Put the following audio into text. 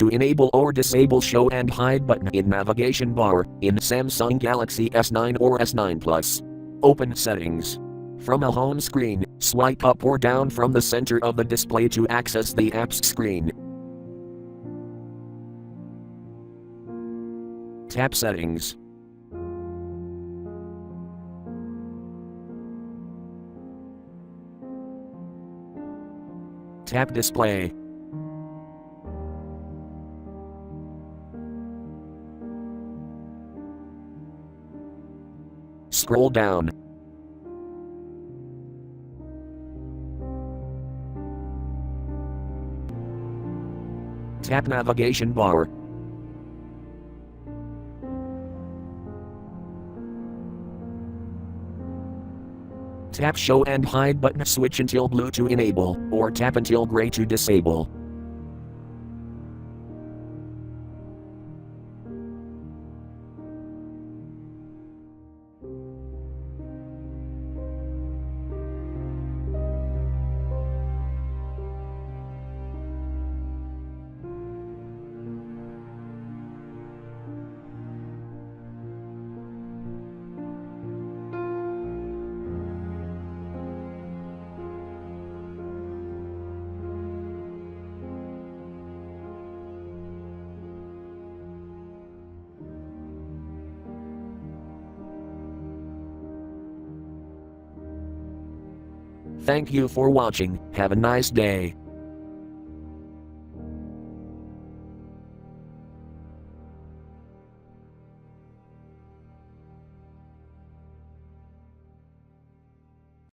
To enable or disable show and hide button in navigation bar in Samsung Galaxy S9 or S9 Plus. Open settings. From a home screen, swipe up or down from the center of the display to access the apps screen. Tap Settings. Tap Display. Scroll down. Tap Navigation bar. Tap Show and Hide button, switch until blue to enable, or tap until gray to disable. Thank you for watching. Have a nice day.